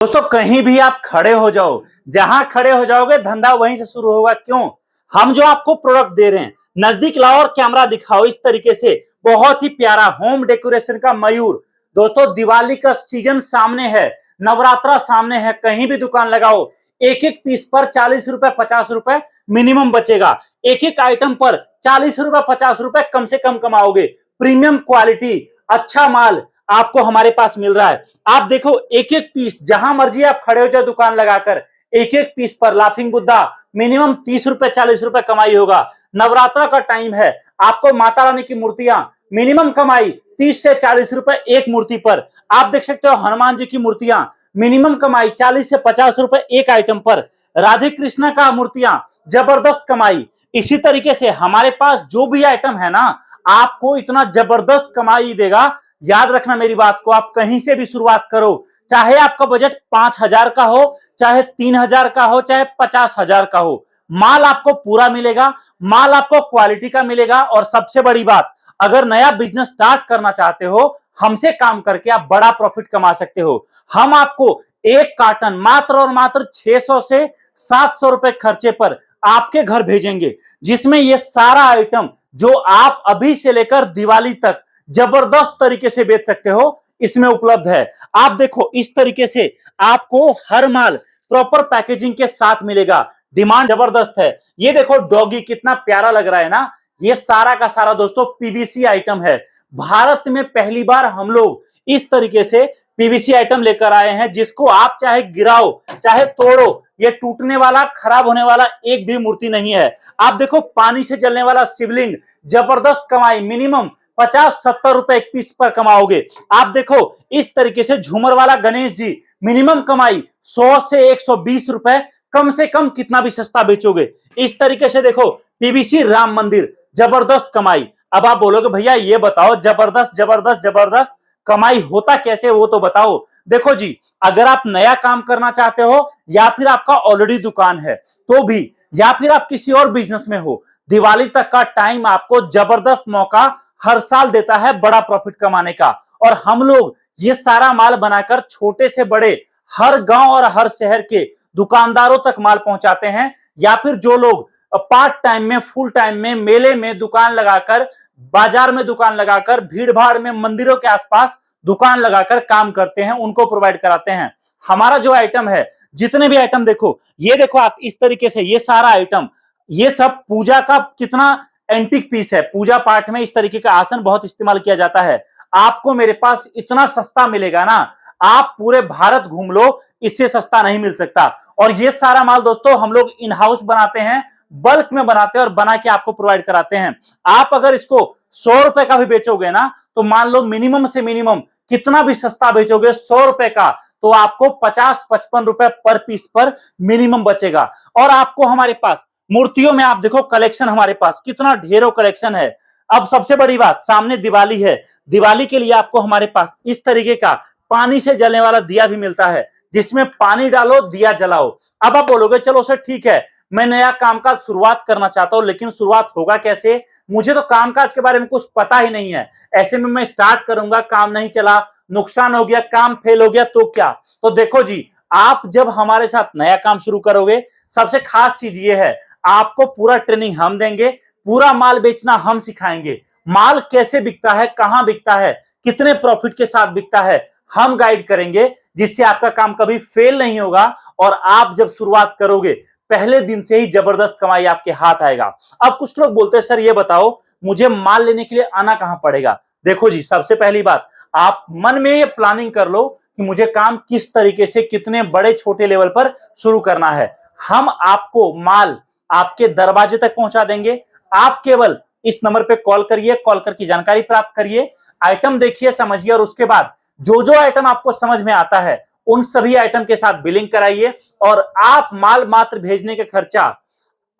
दोस्तों कहीं भी आप खड़े हो जाओ, जहां खड़े हो जाओगे धंधा वहीं से शुरू होगा। क्यों? हम जो आपको प्रोडक्ट दे रहे हैं, नजदीक लाओ और कैमरा दिखाओ। इस तरीके से बहुत ही प्यारा होम डेकोरेशन का मयूर। दोस्तों दिवाली का सीजन सामने है, नवरात्रा सामने है, कहीं भी दुकान लगाओ एक एक पीस पर 40 रुपए 50 रुपए मिनिमम बचेगा। एक एक आइटम पर 40 रुपए 50 रुपए कम से कम कमाओगे। प्रीमियम क्वालिटी, अच्छा माल आपको हमारे पास मिल रहा है। आप देखो एक एक पीस, जहां मर्जी आप खड़े हो जाओ दुकान लगाकर, एक एक पीस पर लाफिंग बुद्धा मिनिमम 30 रुपए 40 रुपए कमाई होगा। नवरात्रा का टाइम है, आपको माता रानी की मूर्तियां मिनिमम कमाई 30 से 40 रुपए एक मूर्ति पर। आप देख सकते हो हनुमान जी की मूर्तियां मिनिमम कमाई 40 से 50 रुपए एक आइटम पर। राधे कृष्णा का मूर्तियां जबरदस्त कमाई। इसी तरीके से हमारे पास जो भी आइटम है ना, आपको इतना जबरदस्त कमाई देगा। याद रखना मेरी बात को, आप कहीं से भी शुरुआत करो, चाहे आपका बजट 5,000 का हो, चाहे 3,000 का हो, चाहे 50,000 का हो, माल आपको पूरा मिलेगा, माल आपको क्वालिटी का मिलेगा। और सबसे बड़ी बात, अगर नया बिजनेस स्टार्ट करना चाहते हो, हमसे काम करके आप बड़ा प्रॉफिट कमा सकते हो। हम आपको एक कार्टन मात्र और मात्र 600 से 700 रुपए खर्चे पर आपके घर भेजेंगे, जिसमें ये सारा आइटम जो आप अभी से लेकर दिवाली तक जबरदस्त तरीके से बेच सकते हो, इसमें उपलब्ध है। आप देखो इस तरीके से आपको हर माल प्रॉपर पैकेजिंग के साथ मिलेगा। डिमांड जबरदस्त है। ये देखो डॉगी कितना प्यारा लग रहा है ना, ये सारा का सारा दोस्तों पीवीसी आइटम है। भारत में पहली बार हम लोग इस तरीके से पीवीसी आइटम लेकर आए हैं, जिसको आप चाहे गिराओ चाहे तोड़ो, ये टूटने वाला खराब होने वाला एक भी मूर्ति नहीं है। आप देखो पानी से जलने वाला शिवलिंग, जबरदस्त कमाई, मिनिमम 50-70 रुपए एक पीस पर कमाओगे। आप देखो इस तरीके से झूमर वाला गणेश जी, मिनिमम कमाई 100 से 120 रुपए, कम से कम कितना भी सस्ता बेचोगे। इस तरीके से देखो पीवीसी राम मंदिर, जबरदस्त कमाई। अब आप बोलोगे भैया ये बताओ जबरदस्त जबरदस्त जबरदस्त कमाई होता कैसे, वो तो बताओ। देखो जी, अगर आप नया काम करना चाहते हो, या फिर आपका ऑलरेडी दुकान है तो भी, या फिर आप किसी और बिजनेस में हो, दिवाली तक का टाइम आपको जबरदस्त मौका हर साल देता है बड़ा प्रॉफिट कमाने का। और हम लोग ये सारा माल बनाकर छोटे से बड़े हर गांव और हर शहर के दुकानदारों तक माल पहुंचाते हैं। या फिर जो लोग पार्ट टाइम में, फुल टाइम में, मेले में दुकान लगाकर, बाजार में दुकान लगाकर, भीड़ भाड़ में, मंदिरों के आसपास दुकान लगाकर काम करते हैं, उनको प्रोवाइड कराते हैं। हमारा जो आइटम है, जितने भी आइटम देखो, ये देखो आप इस तरीके से, ये सारा आइटम, ये सब पूजा का कितना एंटीक पीस है। पूजा पाठ में इस तरीके का आसन बहुत इस्तेमाल किया जाता है। आपको मेरे पास इतना सस्ता मिलेगा ना, आप पूरे भारत घूम लो, इससे सस्ता नहीं मिल सकता। और ये सारा माल दोस्तों हम लोग इन हाउस बनाते हैं, बल्क में बनाते हैं और बना के आपको प्रोवाइड कराते हैं। आप अगर इसको 100 रुपए का भी बेचोगे ना, तो मान लो मिनिमम से मिनिमम कितना भी सस्ता बेचोगे 100 रुपए का, तो आपको 50-55 रुपए पर पीस पर मिनिमम बचेगा। और आपको हमारे पास मूर्तियों में आप देखो कलेक्शन, हमारे पास कितना ढेरों कलेक्शन है। अब सबसे बड़ी बात, सामने दिवाली है, दिवाली के लिए आपको हमारे पास इस तरीके का पानी से जलने वाला दिया भी मिलता है, जिसमें पानी डालो दिया जलाओ। अब आप बोलोगे चलो सर ठीक है, मैं नया कामकाज शुरुआत करना चाहता हूं, लेकिन शुरुआत होगा कैसे, मुझे तो कामकाज के बारे में कुछ पता ही नहीं है। ऐसे में मैं स्टार्ट करूंगा, काम नहीं चला, नुकसान हो गया, काम फेल हो गया तो क्या। तो देखो जी, आप जब हमारे साथ नया काम शुरू करोगे, सबसे खास चीज ये है, आपको पूरा ट्रेनिंग हम देंगे, पूरा माल बेचना हम सिखाएंगे। माल कैसे बिकता है, कहां बिकता है, कितने प्रॉफिट के साथ बिकता है, हम गाइड करेंगे, जिससे आपका काम कभी फेल नहीं होगा। और आप जब शुरुआत करोगे, पहले दिन से ही जबरदस्त कमाई आपके हाथ आएगा। अब कुछ लोग बोलते हैं सर ये बताओ मुझे माल लेने के लिए आना कहां पड़ेगा। देखो जी, सबसे पहली बात, आप मन में ये प्लानिंग कर लो कि मुझे काम किस तरीके से, कितने बड़े छोटे लेवल पर शुरू करना है। हम आपको माल आपके दरवाजे तक पहुंचा देंगे। आप केवल इस नंबर पे कॉल करिए, कॉल करके जानकारी प्राप्त करिए, आइटम देखिए, समझिए, और उसके बाद जो जो आइटम आपको समझ में आता है उन सभी आइटम के साथ बिलिंग कराइए। और आप माल मात्र भेजने का खर्चा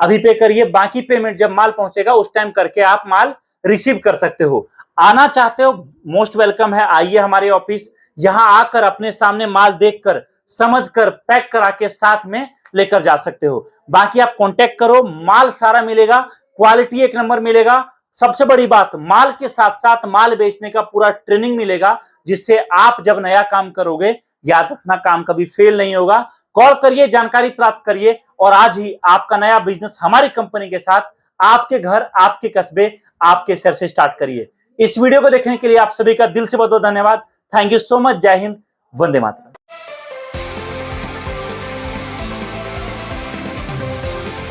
अभी पे करिए, बाकी पेमेंट जब माल पहुंचेगा उस टाइम करके आप माल रिसीव कर सकते हो। आना चाहते हो, मोस्ट वेलकम है, आइए हमारे ऑफिस। यहां आकर अपने सामने माल देखकर, समझकर, पैक करा के साथ में लेकर जा सकते हो। बाकी आप कांटेक्ट करो, माल सारा मिलेगा, क्वालिटी एक नंबर मिलेगा। सबसे बड़ी बात, माल के साथ साथ माल बेचने का पूरा ट्रेनिंग मिलेगा, जिससे आप जब नया काम करोगे याद रखना, काम कभी फेल नहीं होगा। कॉल करिए, जानकारी प्राप्त करिए और आज ही आपका नया बिजनेस हमारी कंपनी के साथ आपके घर, आपके कस्बे, आपके शहर से स्टार्ट करिए। इस वीडियो को देखने के लिए आप सभी का दिल से बहुत बहुत धन्यवाद। Thank you so much. जय हिंद, वंदे मातरम।